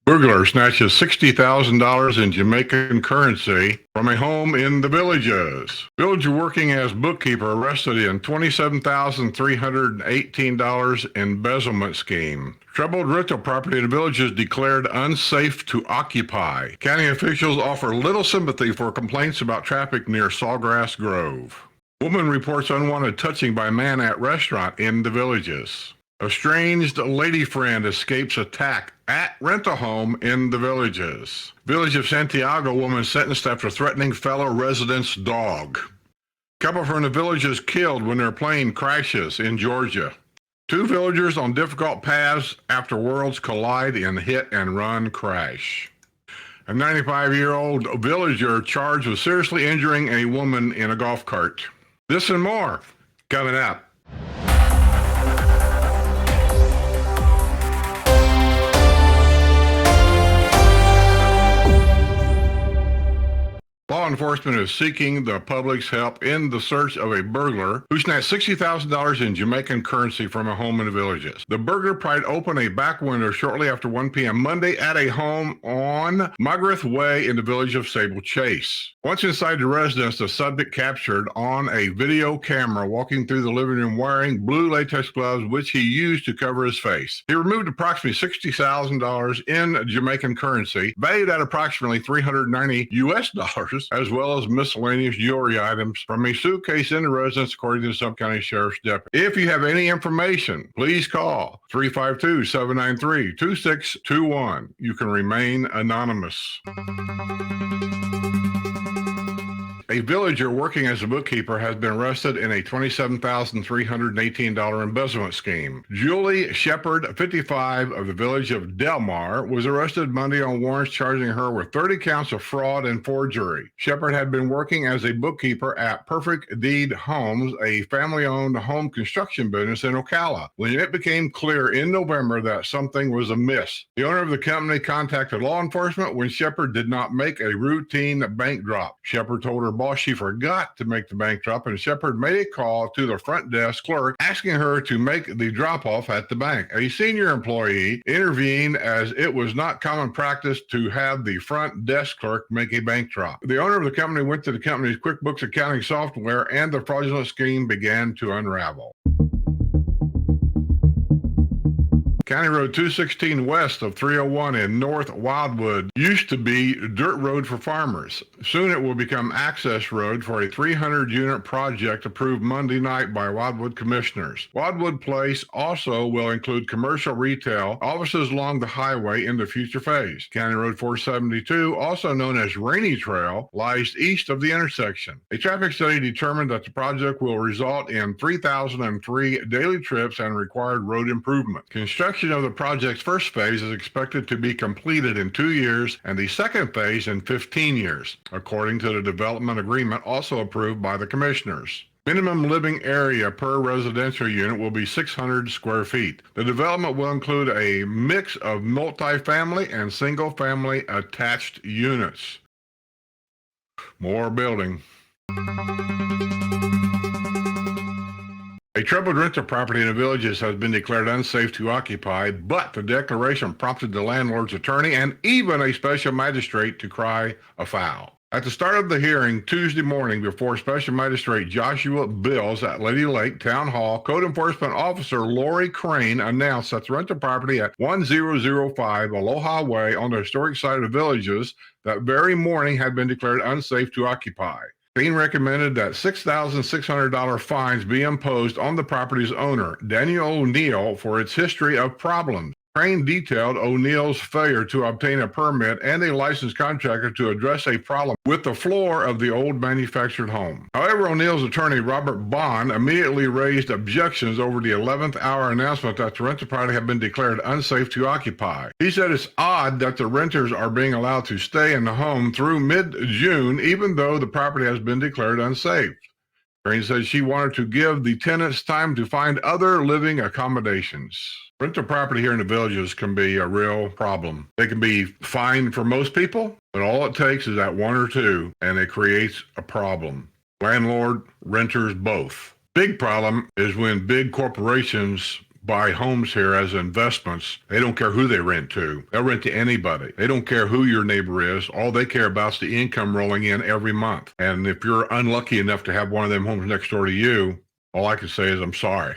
Burglar snatches $60,000 in Jamaican currency from a home in the Villages. Villager working as bookkeeper arrested in $27,318 embezzlement scheme. Troubled rental property in the Villages declared unsafe to occupy. County officials offer little sympathy for complaints about traffic near Sawgrass Grove. Woman reports unwanted touching by man at restaurant in the Villages. Estranged lady friend escapes attack at rental home in the Villages. Village of Santiago woman sentenced after threatening fellow resident's dog. Couple from the Villages killed when their plane crashes in Georgia. Two villagers on difficult paths after worlds collide in hit-and-run crash. A 95-year-old villager charged with seriously injuring a woman in a golf cart. This and more coming up. Law enforcement is seeking the public's help in the search of a burglar who snatched $60,000 in Jamaican currency from a home in the Villages. The burglar pried open a back window shortly after 1 p.m. Monday at a home on Margaret Way in the village of Sable Chase. Once inside the residence, the subject captured on a video camera walking through the living room wearing blue latex gloves, which he used to cover his face. He removed approximately $60,000 in Jamaican currency, valued at approximately $390 US, as well as miscellaneous jewelry items from a suitcase in the residence, according to the Sump County Sheriff's Deputy. If you have any information, please call 352-793-2621. You can remain anonymous. A villager working as a bookkeeper has been arrested in a $27,318 embezzlement scheme. Julie Shepard, 55, of the village of Delmar, was arrested Monday on warrants charging her with 30 counts of fraud and forgery. Shepard had been working as a bookkeeper at Perfect Deed Homes, a family-owned home construction business in Ocala, when it became clear in November that something was amiss. The owner of the company contacted law enforcement when Shepard did not make a routine bank drop. Shepard told her boss she forgot to make the bank drop, and Shepard made a call to the front desk clerk asking her to make the drop-off at the bank. A senior employee intervened as it was not common practice to have the front desk clerk make a bank drop. The owner of the company went to the company's QuickBooks accounting software, and the fraudulent scheme began to unravel. County Road 216 west of 301 in North Wildwood used to be dirt road for farmers. Soon it will become access road for a 300-unit project approved Monday night by Wildwood commissioners. Wildwood Place also will include commercial retail, offices along the highway in the future phase. County Road 472, also known as Rainy Trail, lies east of the intersection. A traffic study determined that the project will result in 3,003 daily trips and required road improvement. Construction of the project's first phase is expected to be completed in 2 years and the second phase in 15 years, according to the development agreement also approved by the commissioners. Minimum living area per residential unit will be 600 square feet. The development will include a mix of multifamily and single-family attached units. More building. A troubled rental property in the Villages has been declared unsafe to occupy, but the declaration prompted the landlord's attorney and even a special magistrate to cry afoul. At the start of the hearing Tuesday morning before Special Magistrate Joshua Bills at Lady Lake Town Hall, Code Enforcement Officer Lori Crane announced that the rental property at 1005 Aloha Way on the historic site of the Villages that very morning had been declared unsafe to occupy. Crane recommended that $6,600 fines be imposed on the property's owner, Daniel O'Neill, for its history of problems. Crane detailed O'Neill's failure to obtain a permit and a licensed contractor to address a problem with the floor of the old manufactured home. However, O'Neill's attorney, Robert Bond, immediately raised objections over the 11th hour announcement that the rental property had been declared unsafe to occupy. He said it's odd that the renters are being allowed to stay in the home through mid-June, even though the property has been declared unsafe. Crane said she wanted to give the tenants time to find other living accommodations. Rental property here in the Villages can be a real problem. They can be fine for most people, but all it takes is that one or two, and it creates a problem. Landlord, renters, both. Big problem is when big corporations buy homes here as investments. They don't care who they rent to. They'll rent to anybody. They don't care who your neighbor is. All they care about is the income rolling in every month. And if you're unlucky enough to have one of them homes next door to you, all I can say is I'm sorry.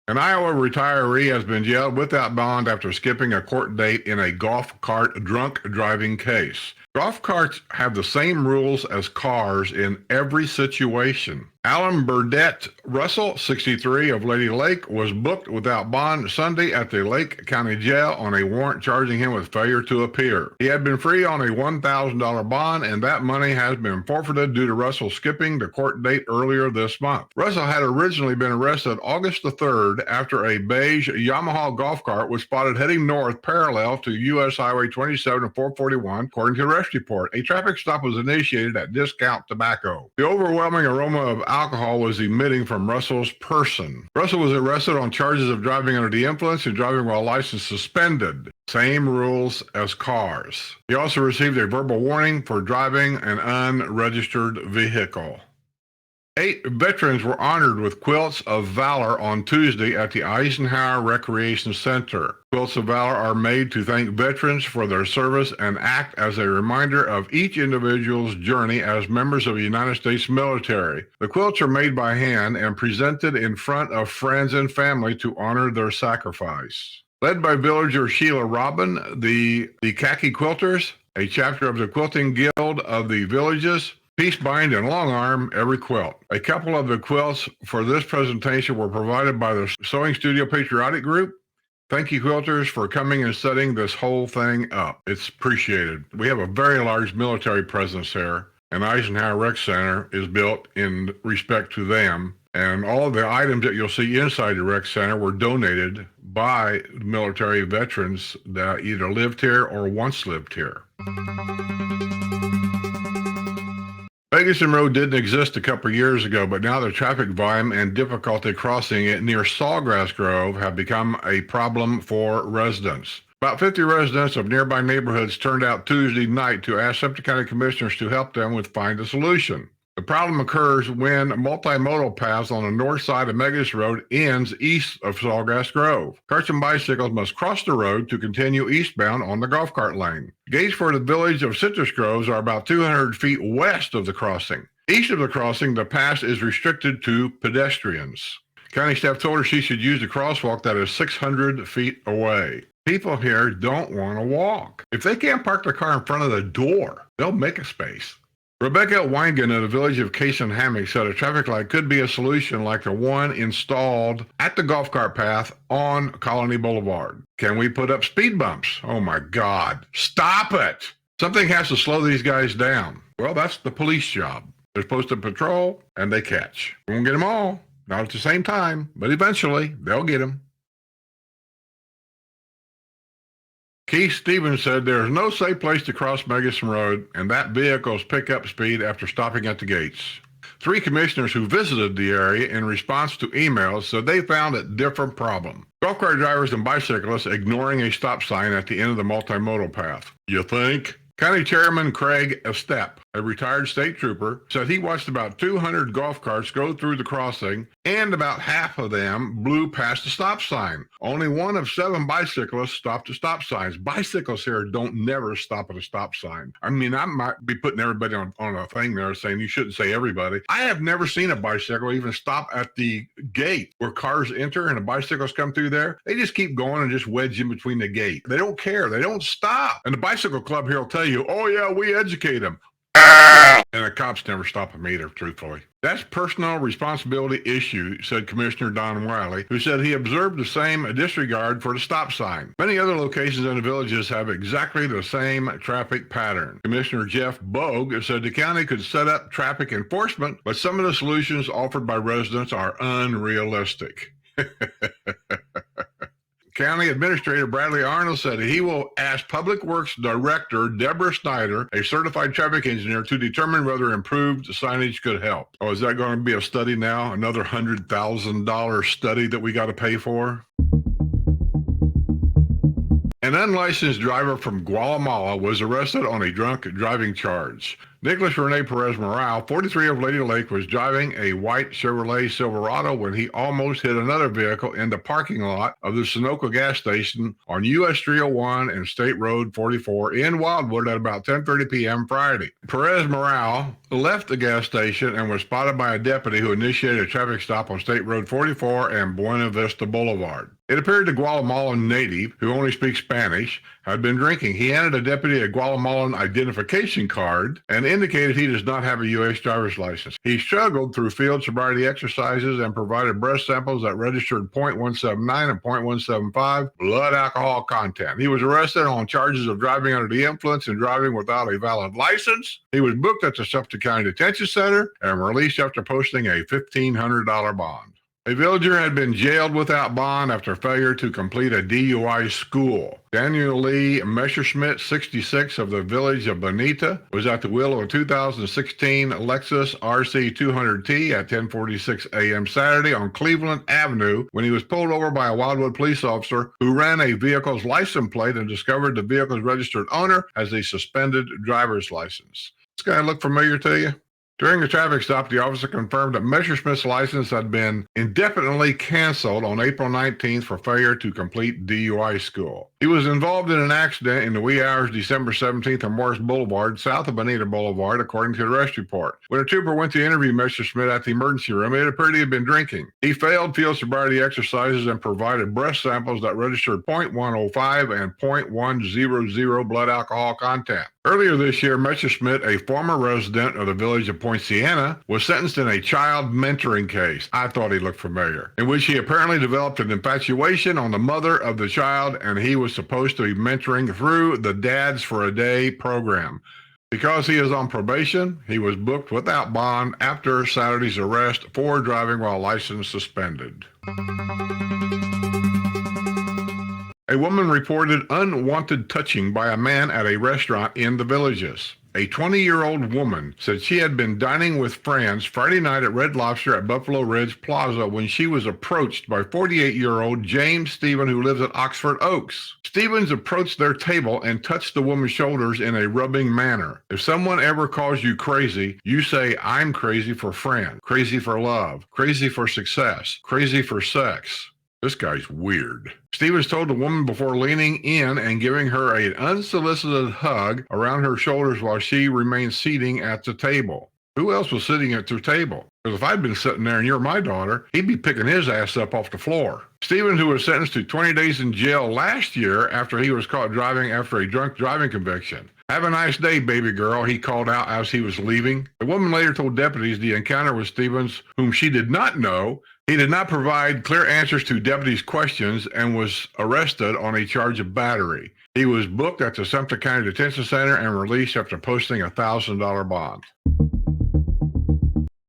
An Iowa retiree has been jailed without bond after skipping a court date in a golf cart drunk driving case. Golf carts have the same rules as cars in every situation. Alan Burdett Russell, 63, of Lady Lake, was booked without bond Sunday at the Lake County Jail on a warrant charging him with failure to appear. He had been free on a $1,000 bond, and that money has been forfeited due to Russell skipping the court date earlier this month. Russell had originally been arrested August the 3rd after a beige Yamaha golf cart was spotted heading north parallel to U.S. Highway 27 and 441, according to the arrest report. A traffic stop was initiated at Discount Tobacco. The overwhelming aroma of alcohol was emitting from Russell's person. Russell was arrested on charges of driving under the influence and driving while license suspended. Same rules as cars. He also received a verbal warning for driving an unregistered vehicle. 8 veterans were honored with Quilts of Valor on Tuesday at the Eisenhower Recreation Center. Quilts of Valor are made to thank veterans for their service and act as a reminder of each individual's journey as members of the United States military. The quilts are made by hand and presented in front of friends and family to honor their sacrifice. Led by villager Sheila Robin, the Khaki Quilters, a chapter of the Quilting Guild of the Villages, Peace Bind and Long Arm every quilt. A couple of the quilts for this presentation were provided by the Sewing Studio Patriotic Group. Thank you, quilters, for coming and setting this whole thing up. It's appreciated. We have a very large military presence here, and Eisenhower Rec Center is built in respect to them. And all of the items that you'll see inside the rec center were donated by military veterans that either lived here or once lived here. Ferguson Road didn't exist a couple years ago, but now the traffic volume and difficulty crossing it near Sawgrass Grove have become a problem for residents. About 50 residents of nearby neighborhoods turned out Tuesday night to ask Sumter County Commissioners to help them find a solution. The problem occurs when multimodal paths on the north side of Megas Road ends east of Sawgrass Grove. Carts and bicycles must cross the road to continue eastbound on the golf cart lane. Gates for the village of Citrus Groves are about 200 feet west of the crossing. East of the crossing, the pass is restricted to pedestrians. County staff told her she should use the crosswalk that is 600 feet away. People here don't want to walk. If they can't park their car in front of the door, they'll make a space. Rebecca Weingen of the village of Cason Hammock said a traffic light could be a solution like the one installed at the golf cart path on Colony Boulevard. Can we put up speed bumps? Oh my God, stop it. Something has to slow these guys down. Well, that's the police job. They're supposed to patrol and they catch. We won't get them all, not at the same time, but eventually they'll get them. Keith Stevens said there is no safe place to cross Megason Road, and that vehicles pick up speed after stopping at the gates. 3 commissioners who visited the area in response to emails said they found a different problem. Golf cart drivers and bicyclists ignoring a stop sign at the end of the multimodal path. You think? County Chairman Craig Estep, a retired state trooper, said he watched about 200 golf carts go through the crossing, and about half of them blew past the stop sign. Only 1 of 7 bicyclists stopped at stop signs. Bicyclists here don't never stop at a stop sign. I mean, I might be putting everybody on a thing there saying you shouldn't say everybody. I have never seen a bicycle even stop at the gate where cars enter and the bicycles come through there. They just keep going and just wedge in between the gate. They don't care. They don't stop. And the bicycle club here will tell you, oh yeah, we educate them. And the cops never stop them either, truthfully. That's personal responsibility issue, said Commissioner Don Wiley, who said he observed the same disregard for the stop sign. Many other locations in the villages have exactly the same traffic pattern. Commissioner Jeff Bogue said the county could set up traffic enforcement, but some of the solutions offered by residents are unrealistic. County Administrator Bradley Arnold said he will ask Public Works Director Deborah Snyder, a certified traffic engineer, to determine whether improved signage could help. Oh, is that going to be a study now? Another $100,000 study that we got to pay for? An unlicensed driver from Guatemala was arrested on a drunk driving charge. Nicholas Rene Perez Morale, 43 of Lady Lake, was driving a white Chevrolet Silverado when he almost hit another vehicle in the parking lot of the Sunoco gas station on US 301 and State Road 44 in Wildwood at about 10:30 p.m. Friday. Perez Morale left the gas station and was spotted by a deputy who initiated a traffic stop on State Road 44 and Buena Vista Boulevard. It appeared the Guatemalan native, who only speaks Spanish, had been drinking. He handed the deputy a Guatemalan identification card and indicated he does not have a U.S. driver's license. He struggled through field sobriety exercises and provided breath samples that registered .179 and .175 blood alcohol content. He was arrested on charges of driving under the influence and driving without a valid license. He was booked at the Suffolk County Detention Center and released after posting a $1,500 bond. A villager had been jailed without bond after failure to complete a DUI school. Daniel Lee Messerschmidt, 66, of the village of Bonita, was at the wheel of a 2016 Lexus RC 200T at 10:46 a.m. Saturday on Cleveland Avenue when he was pulled over by a Wildwood police officer who ran a vehicle's license plate and discovered the vehicle's registered owner has a suspended driver's license. This guy look familiar to you? During the traffic stop, the officer confirmed that Messerschmidt's license had been indefinitely canceled on April 19th for failure to complete DUI school. He was involved in an accident in the wee hours December 17th on Morris Boulevard, south of Bonita Boulevard, according to the arrest report. When a trooper went to interview Messerschmidt at the emergency room, it appeared he had been drinking. He failed field sobriety exercises and provided breath samples that registered .105 and .100 blood alcohol content. Earlier this year, Messerschmidt, a former resident of the village of Point Siena, was sentenced in a child mentoring case. I thought he looked familiar, in which he apparently developed an infatuation on the mother of the child, and he was supposed to be mentoring through the Dads for a Day program. Because he is on probation, he was booked without bond after Saturday's arrest for driving while license suspended. A woman reported unwanted touching by a man at a restaurant in the Villages. A 20-year-old woman said she had been dining with friends Friday night at Red Lobster at Buffalo Ridge Plaza when she was approached by 48-year-old James Stephen, who lives at Oxford Oaks. Stevens approached their table and touched the woman's shoulders in a rubbing manner. If someone ever calls you crazy, you say, "I'm crazy for friend, crazy for love, crazy for success, crazy for sex." This guy's weird. Stevens told the woman before leaning in and giving her an unsolicited hug around her shoulders while she remained seating at the table. Who else was sitting at their table? Because if I'd been sitting there and you're my daughter, he'd be picking his ass up off the floor. Stevens, who was sentenced to 20 days in jail last year after he was caught driving after a drunk driving conviction. "Have a nice day, baby girl," he called out as he was leaving. The woman later told deputies the encounter with Stevens, whom she did not know. He did not provide clear answers to deputies' questions and was arrested on a charge of battery. He was booked at the Sumter County Detention Center and released after posting a $1,000 bond.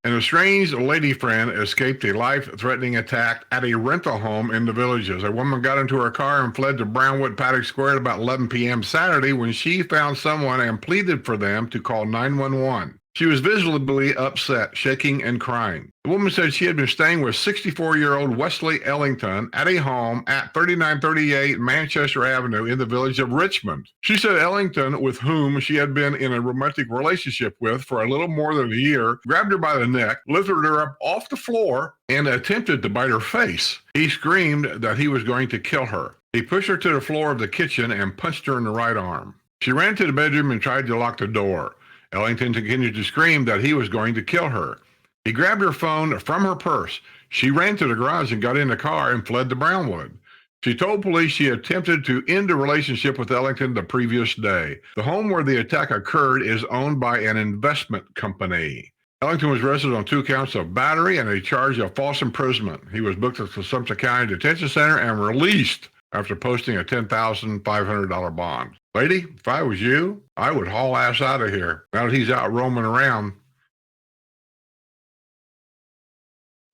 An estranged lady friend escaped a life-threatening attack at a rental home in the Villages. A woman got into her car and fled to Brownwood Paddock Square at about 11 p.m. Saturday when she found someone and pleaded for them to call 911. She was visibly upset, shaking and crying. The woman said she had been staying with 64-year-old Wesley Ellington at a home at 3938 Manchester Avenue in the village of Richmond. She said Ellington, with whom she had been in a romantic relationship with for a little more than a year, grabbed her by the neck, lifted her up off the floor, and attempted to bite her face. He screamed that he was going to kill her. He pushed her to the floor of the kitchen and punched her in the right arm. She ran to the bedroom and tried to lock the door. Ellington continued to scream that he was going to kill her. He grabbed her phone from her purse. She ran to the garage and got in the car and fled to Brownwood. She told police she attempted to end a relationship with Ellington the previous day. The home where the attack occurred is owned by an investment company. Ellington was arrested on 2 counts of battery and a charge of false imprisonment. He was booked at the Sumter County Detention Center and released after posting a $10,500 bond. Lady, if I was you, I would haul ass out of here. Now that he's out roaming around,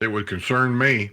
it would concern me.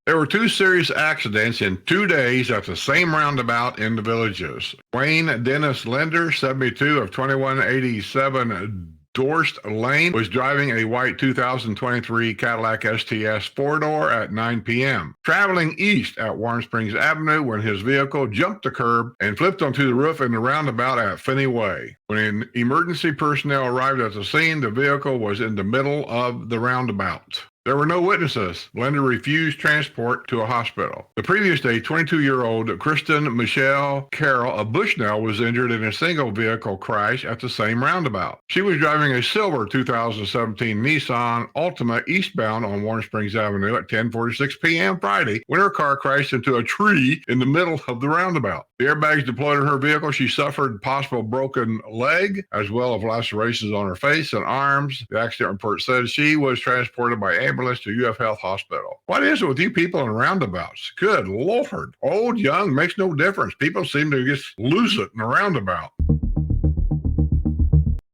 There were 2 serious accidents in 2 days at the same roundabout in the Villages. Wayne Dennis Linder, 72, of 2187 Dorst Lane was driving a white 2023 Cadillac STS four-door at 9 p.m., traveling east at Warm Springs Avenue when his vehicle jumped the curb and flipped onto the roof in the roundabout at Finney Way. When emergency personnel arrived at the scene, the vehicle was in the middle of the roundabout. There were no witnesses. Linda refused transport to a hospital. The previous day, 22-year-old Kristen Michelle Carroll of Bushnell was injured in a single vehicle crash at the same roundabout. She was driving a silver 2017 Nissan Altima eastbound on Warm Springs Avenue at 10:46 p.m. Friday when her car crashed into a tree in the middle of the roundabout. The airbags deployed in her vehicle. She suffered possible broken leg as well as lacerations on her face and arms. The accident report said she was transported by ambulance to UF Health Hospital. What is it with you people in roundabouts? Good Lord. Old, young, makes no difference. People seem to just lose it in a roundabout.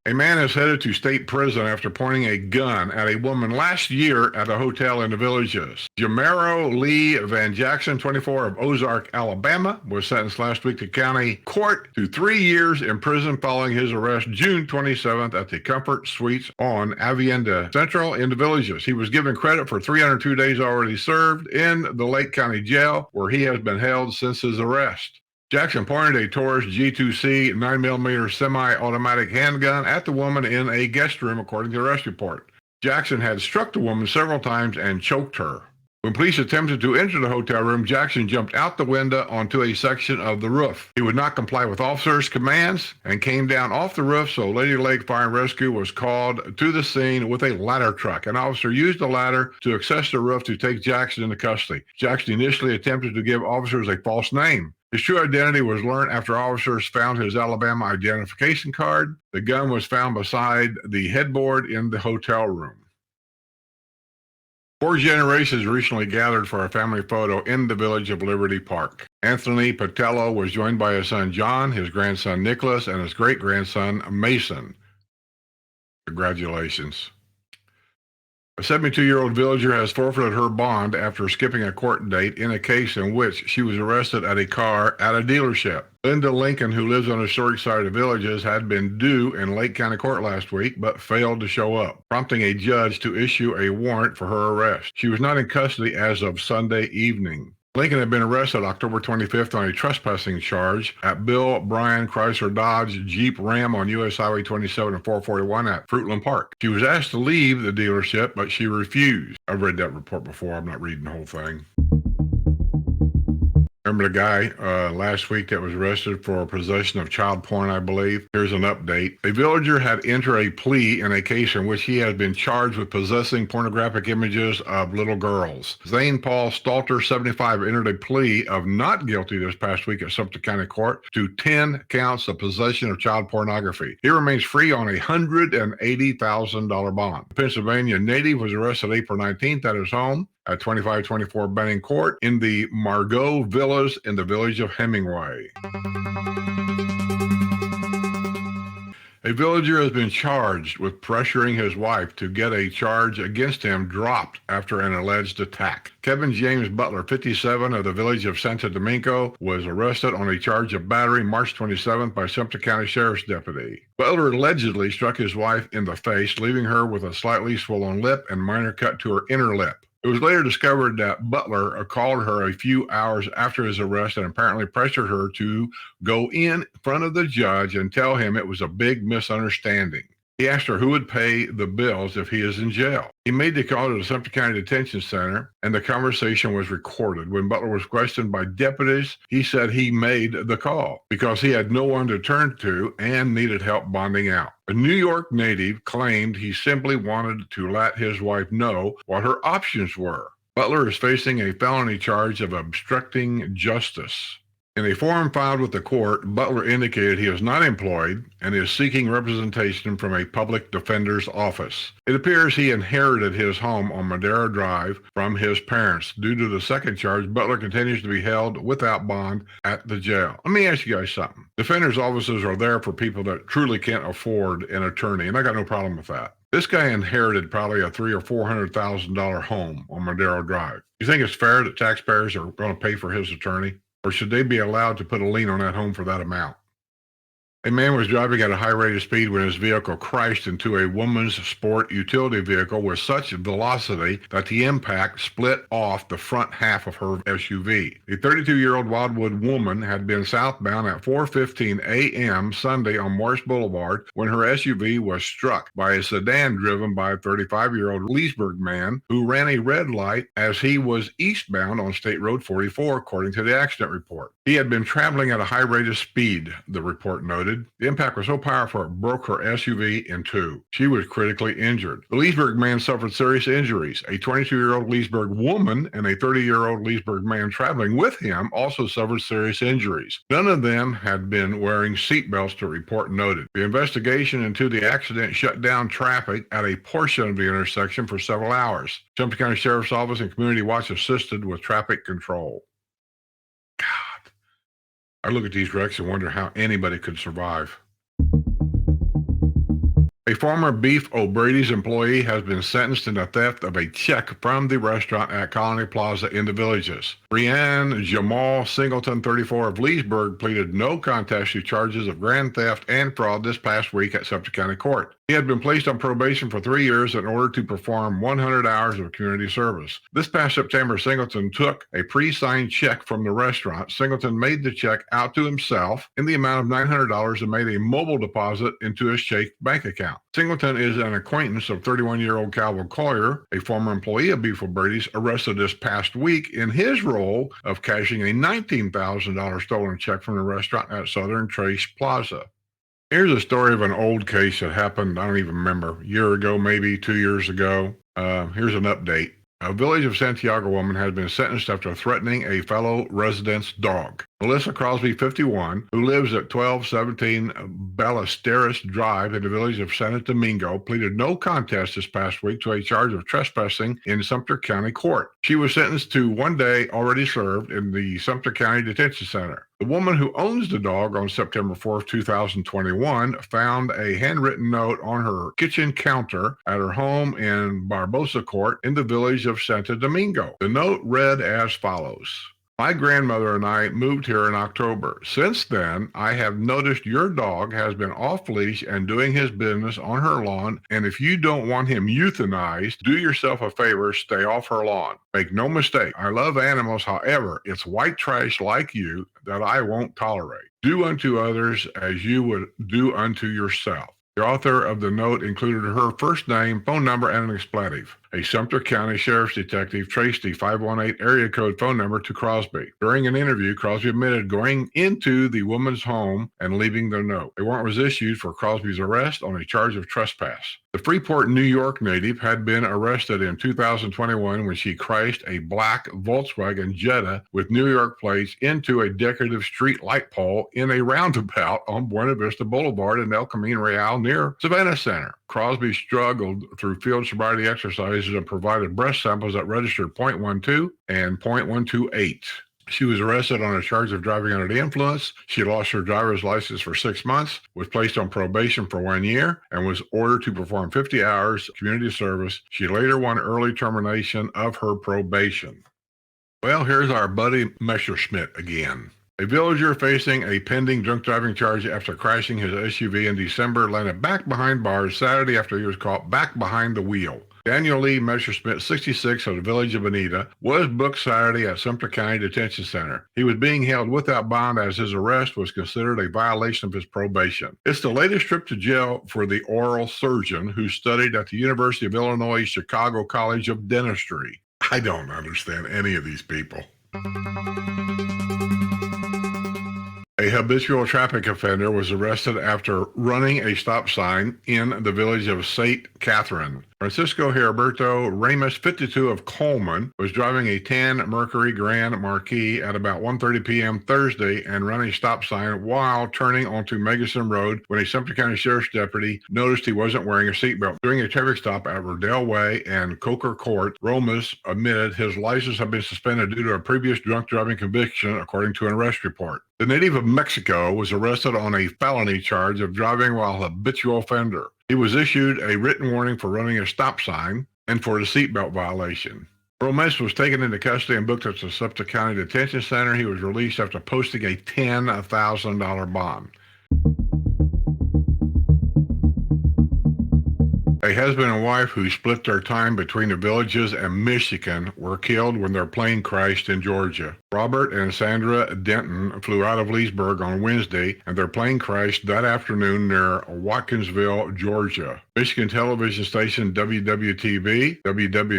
A man is headed to state prison after pointing a gun at a woman last year at a hotel in the Villages. Jamero Lee Van Jackson, 24, of Ozark, Alabama, was sentenced last week to county court to 3 years in prison following his arrest June 27th at the Comfort Suites on Avienda Central in the Villages. He was given credit for 302 days already served in the Lake County Jail, where he has been held since his arrest. Jackson pointed a Taurus G2C 9mm semi-automatic handgun at the woman in a guest room, according to the arrest report. Jackson had struck the woman several times and choked her. When police attempted to enter the hotel room, Jackson jumped out the window onto a section of the roof. He would not comply with officers' commands and came down off the roof, so Lady Lake Fire and Rescue was called to the scene with a ladder truck. An officer used the ladder to access the roof to take Jackson into custody. Jackson initially attempted to give officers a false name. His true identity was learned after officers found his Alabama identification card. The gun was found beside the headboard in the hotel room. 4 generations recently gathered for a family photo in the village of Liberty Park. Anthony Patello was joined by his son John, his grandson Nicholas, and his great-grandson Mason. Congratulations. A 72-year-old villager has forfeited her bond after skipping a court date in a case in which she was arrested at a car at a dealership. Linda Lincoln, who lives on the historic side of Villages, had been due in Lake County Court last week, but failed to show up, prompting a judge to issue a warrant for her arrest. She was not in custody as of Sunday evening. Lincoln had been arrested October 25th on a trespassing charge at Bill Bryan Chrysler Dodge Jeep Ram on U.S. Highway 27 and 441 at Fruitland Park. She was asked to leave the dealership, but she refused. I've read that report before. I'm not reading the whole thing. Remember the guy last week that was arrested for possession of child porn, I believe? Here's an update. A villager had entered a plea in a case in which he had been charged with possessing pornographic images of little girls. Zane Paul Stalter, 75, entered a plea of not guilty this past week at Sumter County Court to 10 counts of possession of child pornography. He remains free on a $180,000 bond. The Pennsylvania native was arrested April 19th at his home at 2524 Benning Court in the Margot Villas in the village of Hemingway. A villager has been charged with pressuring his wife to get a charge against him dropped after an alleged attack. Kevin James Butler, 57, of the village of Santo Domingo, was arrested on a charge of battery March 27th by Sumter County Sheriff's deputy. Butler allegedly struck his wife in the face, leaving her with a slightly swollen lip and minor cut to her inner lip. It was later discovered that Butler called her a few hours after his arrest and apparently pressured her to go in front of the judge and tell him it was a big misunderstanding. He asked her who would pay the bills if he is in jail. He made the call to the Sumter County Detention Center, and the conversation was recorded. When Butler was questioned by deputies, he said he made the call because he had no one to turn to and needed help bonding out. A New York native claimed he simply wanted to let his wife know what her options were. Butler is facing a felony charge of obstructing justice. In a form filed with the court, Butler indicated he is not employed and is seeking representation from a public defender's office. It appears he inherited his home on Madera Drive from his parents. Due to the second charge, Butler continues to be held without bond at the jail. Let me ask you guys something. Defender's offices are there for people that truly can't afford an attorney, and I got no problem with that. This guy inherited probably a $300,000 or $400,000 home on Madera Drive. You think it's fair that taxpayers are going to pay for his attorney? Or should they be allowed to put a lien on that home for that amount? A man was driving at a high rate of speed when his vehicle crashed into a woman's sport utility vehicle with such velocity that the impact split off the front half of her SUV. The 32-year-old Wildwood woman had been southbound at 4:15 a.m. Sunday on Morris Boulevard when her SUV was struck by a sedan driven by a 35-year-old Leesburg man who ran a red light as he was eastbound on State Road 44, according to the accident report. He had been traveling at a high rate of speed, the report noted. The impact was so powerful it broke her SUV in two. She was critically injured. The Leesburg man suffered serious injuries. A 22-year-old Leesburg woman and a 30-year-old Leesburg man traveling with him also suffered serious injuries. None of them had been wearing seatbelts, the report noted. The investigation into the accident shut down traffic at a portion of the intersection for several hours. Sumter County Sheriff's Office and Community Watch assisted with traffic control. God, I look at these wrecks and wonder how anybody could survive. A former Beef O'Brady's employee has been sentenced in the theft of a check from the restaurant at Colony Plaza in the Villages. Brianne Jamal Singleton, 34, of Leesburg, pleaded no contest to charges of grand theft and fraud this past week at Sumter County Court. He had been placed on probation for 3 years in order to perform 100 hours of community service. This past September, Singleton took a pre-signed check from the restaurant. Singleton made the check out to himself in the amount of $900 and made a mobile deposit into his Chase bank account. Singleton is an acquaintance of 31-year-old Calvin Collier, a former employee of Beef O'Brady's, arrested this past week in his role of cashing a $19,000 stolen check from the restaurant at Southern Trace Plaza. Here's a story of an old case that happened, I don't even remember, a year ago, maybe 2 years ago. Here's an update. A Village of Santiago woman has been sentenced after threatening a fellow resident's dog. Melissa Crosby, 51, who lives at 1217 Ballesteros Drive in the Village of Santo Domingo, pleaded no contest this past week to a charge of trespassing in Sumter County Court. She was sentenced to 1 day already served in the Sumter County Detention Center. The woman who owns the dog on September 4, 2021, found a handwritten note on her kitchen counter at her home in Barbosa Court in the Village of Santo Domingo. The note read as follows. My grandmother and I moved here in October. Since then, I have noticed your dog has been off leash and doing his business on her lawn, and if you don't want him euthanized, do yourself a favor, stay off her lawn. Make no mistake, I love animals, however, it's white trash like you that I won't tolerate. Do unto others as you would do unto yourself. The author of the note included her first name, phone number, and an expletive. A Sumter County Sheriff's Detective traced the 518 area code phone number to Crosby. During an interview, Crosby admitted going into the woman's home and leaving the note. A warrant was issued for Crosby's arrest on a charge of trespass. The Freeport, New York native had been arrested in 2021 when she crashed a black Volkswagen Jetta with New York plates into a decorative street light pole in a roundabout on Buena Vista Boulevard in El Camino Real near Savannah Center. Crosby struggled through field sobriety exercises and provided breath samples that registered .12 and .128. She was arrested on a charge of driving under the influence. She lost her driver's license for 6 months, was placed on probation for 1 year, and was ordered to perform 50 hours of community service. She later won early termination of her probation. Well, here's our buddy Messerschmitt again. A villager facing a pending drunk driving charge after crashing his SUV in December landed back behind bars Saturday after he was caught back behind the wheel. Daniel Lee Messerschmitt, 66, of the Village of Bonita, was booked Saturday at Sumter County Detention Center. He was being held without bond as his arrest was considered a violation of his probation. It's the latest trip to jail for the oral surgeon who studied at the University of Illinois Chicago College of Dentistry. I don't understand any of these people. A habitual traffic offender was arrested after running a stop sign in the Village of St. Catherine. Francisco Heriberto Ramos, 52, of Coleman, was driving a tan Mercury Grand Marquis at about 1:30 p.m. Thursday and ran a stop sign while turning onto Megason Road when a Sumter County Sheriff's deputy noticed he wasn't wearing a seatbelt. During a traffic stop at Rodell Way and Coker Court, Ramos admitted his license had been suspended due to a previous drunk driving conviction, according to an arrest report. The native of Mexico was arrested on a felony charge of driving while a habitual offender. He was issued a written warning for running a stop sign and for the seatbelt violation. Romes was taken into custody and booked at the Sumter County Detention Center. He was released after posting a $10,000 bond. A husband and wife who split their time between the Villages and Michigan were killed when their plane crashed in Georgia. Robert and Sandra Denton flew out of Leesburg on Wednesday, and their plane crashed that afternoon near Watkinsville, Georgia. Michigan television station WWTV, WWUP-TV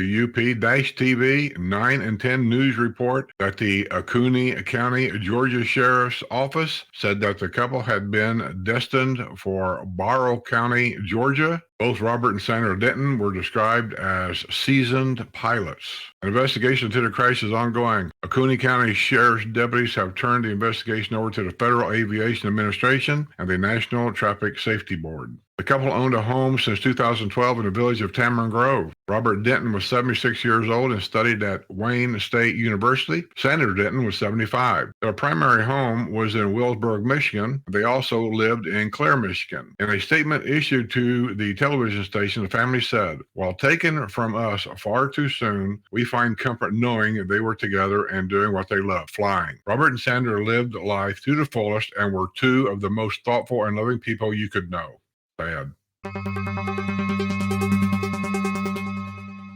9 and 10 News report that the Oconee County, Georgia Sheriff's Office said that the couple had been destined for Barrow County, Georgia. Both Robert and Sandra Denton were described as seasoned pilots. An investigation into the crash is ongoing. Oconee County Sheriff's deputies have turned the investigation over to the Federal Aviation Administration and the National Traffic Safety Board. The couple owned a home since 2012 in the village of Tamron Grove. Robert Denton was 76 years old and studied at Wayne State University. Sandra Denton was 75. Their primary home was in Wilsburg, Michigan. They also lived in Clare, Michigan. In a statement issued to the television station, the family said, "While taken from us far too soon, we find comfort knowing they were together and doing what they loved, flying." Robert and Sandra lived life to the fullest and were two of the most thoughtful and loving people you could know. Sad.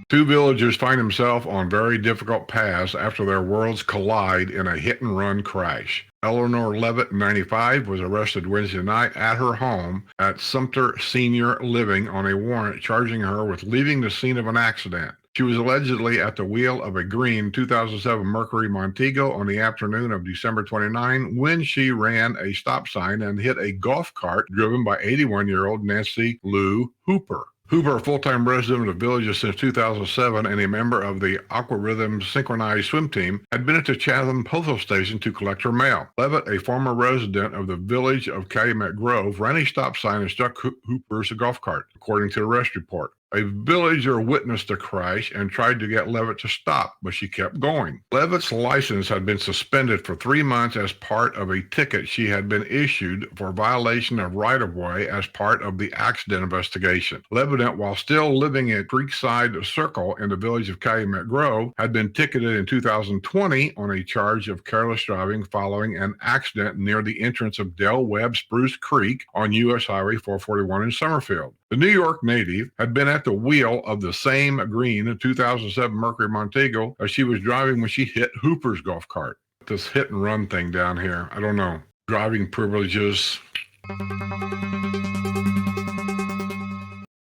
Two villagers find themselves on very difficult paths after their worlds collide in a hit-and-run crash. Eleanor Levitt, 95, was arrested Wednesday night at her home at Sumter Senior Living on a warrant charging her with leaving the scene of an accident. She was allegedly at the wheel of a green 2007 Mercury Montego on the afternoon of December 29 when she ran a stop sign and hit a golf cart driven by 81-year-old Nancy Lou Hooper. Hooper, a full-time resident of the Villages since 2007 and a member of the Aqua Rhythm synchronized swim team, had been at the Chatham Postal Station to collect her mail. Levitt, a former resident of the village of Calumet Grove, ran a stop sign and struck Hooper's golf cart, according to the arrest report. A villager witnessed the crash and tried to get Levitt to stop, but she kept going. Levitt's license had been suspended for 3 months as part of a ticket she had been issued for violation of right-of-way as part of the accident investigation. Levitt, while still living at Creekside Circle in the village of Calumet Grove, had been ticketed in 2020 on a charge of careless driving following an accident near the entrance of Del Webb Spruce Creek on U.S. Highway 441 in Summerfield. The New York native had been at the wheel of the same green 2007 Mercury Montego as she was driving when she hit Hooper's golf cart. This hit and run thing down here, I don't know. Driving privileges.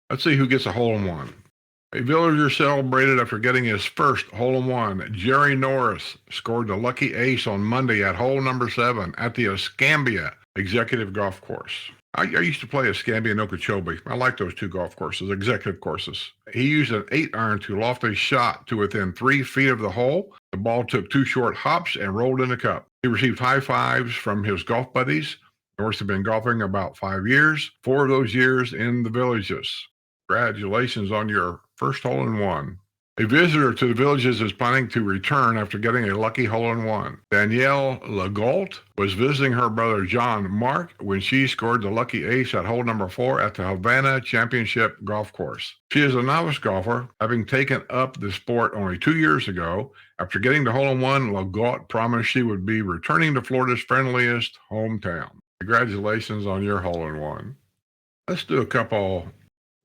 Let's see who gets a hole-in-one. A villager celebrated after getting his first hole-in-one. Jerry Norris scored the lucky ace on Monday at hole number 7 at the Escambia Executive Golf Course. I used to play Escambia and Okeechobee. I like those two golf courses, executive courses. He used an 8-iron to loft a shot to within 3 feet of the hole. The ball took 2 short hops and rolled in the cup. He received high fives from his golf buddies. Norris had been golfing about 5 years, 4 of those years in the Villages. Congratulations on your first hole-in-one. A visitor to the Villages is planning to return after getting a lucky hole-in-one. Danielle Legault was visiting her brother John Mark when she scored the lucky ace at hole number 4 at the Havana Championship Golf Course. She is a novice golfer, having taken up the sport only 2 years ago. After getting the hole-in-one, Legault promised she would be returning to Florida's friendliest hometown. Congratulations on your hole-in-one. Let's do a couple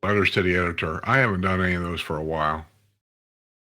letters to the editor. I haven't done any of those for a while.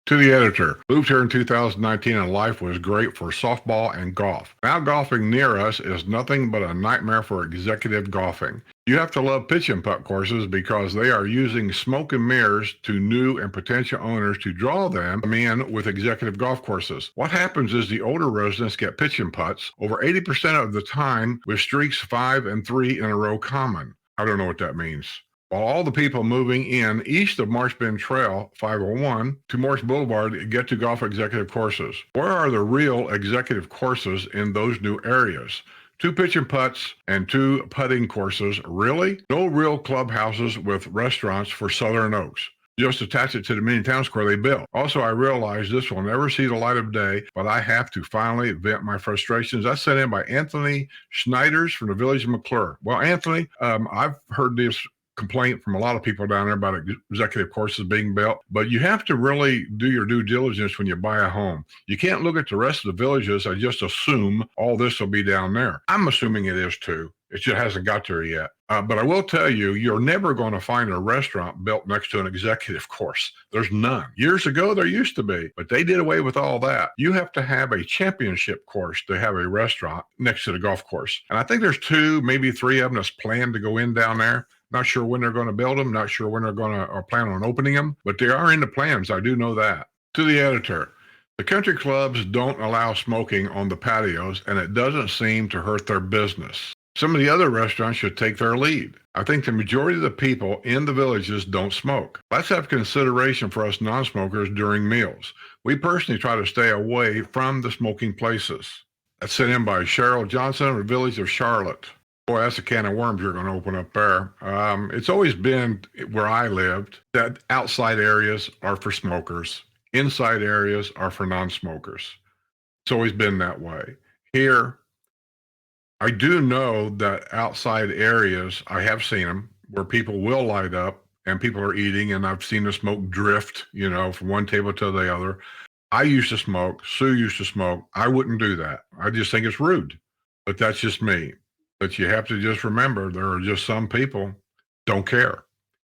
To the editor, moved here in 2019 and life was great for softball and golf. Now golfing near us is nothing but a nightmare for executive golfing. You have to love pitch and putt courses because they are using smoke and mirrors to new and potential owners to draw them in with executive golf courses. What happens is the older residents get pitch and putts over 80% of the time with streaks 5 and 3 in a row common. I don't know what that means. While all the people moving in east of Marsh Bend Trail 501 to Morse Boulevard get to golf executive courses. Where are the real executive courses in those new areas? 2 pitch and putts and 2 putting courses. Really? No real clubhouses with restaurants for Southern Oaks. Just attach it to the mini town square they built. Also, I realize this will never see the light of day, but I have to finally vent my frustrations. That's sent in by Anthony Schneiders from the village of McClure. Well, Anthony, I've heard this complaint from a lot of people down there about executive courses being built, but you have to really do your due diligence when you buy a home. You can't look at the rest of the villages and just assume all this will be down there. I'm assuming it is too. It just hasn't got there yet. But I will tell you, you're never going to find a restaurant built next to an executive course. There's none. Years ago, there used to be, but they did away with all that. You have to have a championship course to have a restaurant next to the golf course. And I think there's 2, maybe 3 of them that's planned to go in down there. Not sure when they're going to build them. Not sure when they're going to or plan on opening them, but they are in the plans. I do know that. To the editor, the country clubs don't allow smoking on the patios, and it doesn't seem to hurt their business. Some of the other restaurants should take their lead. I think the majority of the people in the villages don't smoke. Let's have consideration for us non-smokers during meals. We personally try to stay away from the smoking places. That's sent in by Cheryl Johnson of the village of Charlotte. Boy, that's a can of worms you're going to open up there. It's always been where I lived that outside areas are for smokers. Inside areas are for non-smokers. It's always been that way. Here, I do know that outside areas, I have seen them where people will light up and people are eating, and I've seen the smoke drift, from one table to the other. I used to smoke. Sue used to smoke. I wouldn't do that. I just think it's rude, but that's just me. But you have to just remember, there are just some people don't care.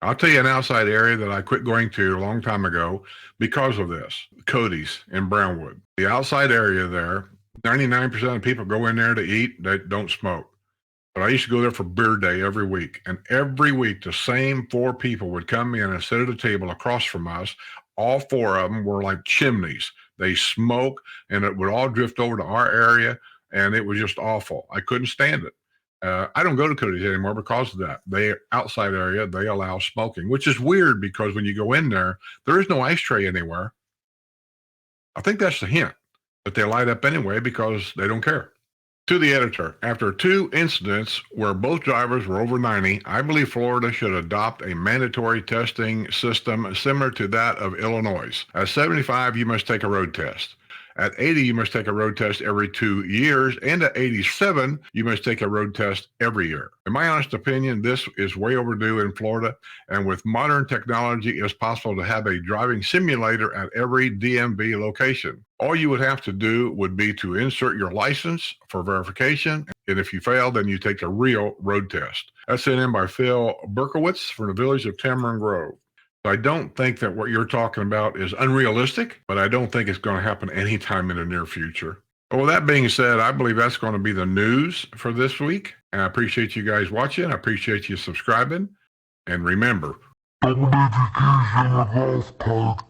I'll tell you an outside area that I quit going to a long time ago because of this. Cody's in Brownwood. The outside area there, 99% of people go in there to eat. They don't smoke. But I used to go there for beer day every week. And every week, the same 4 people would come in and sit at a table across from us. All 4 of them were like chimneys. They smoke, and it would all drift over to our area, and it was just awful. I couldn't stand it. I don't go to Cody's anymore because of that. They outside area, they allow smoking, which is weird because when you go in there, there is no ice tray anywhere. I think that's the hint, but they light up anyway because they don't care. To the editor, after 2 incidents where both drivers were over 90, I believe Florida should adopt a mandatory testing system similar to that of Illinois. At 75, you must take a road test. At 80, you must take a road test every 2 years. And at 87, you must take a road test every year. In my honest opinion, this is way overdue in Florida. And with modern technology, it's possible to have a driving simulator at every DMV location. All you would have to do would be to insert your license for verification. And if you fail, then you take a real road test. That's sent in by Phil Berkowitz from the village of Tamarind Grove. I don't think that what you're talking about is unrealistic, but I don't think it's going to happen anytime in the near future. Well, with that being said, I believe that's going to be the news for this week. And I appreciate you guys watching. I appreciate you subscribing. And remember, don't let your keys in your golf cart.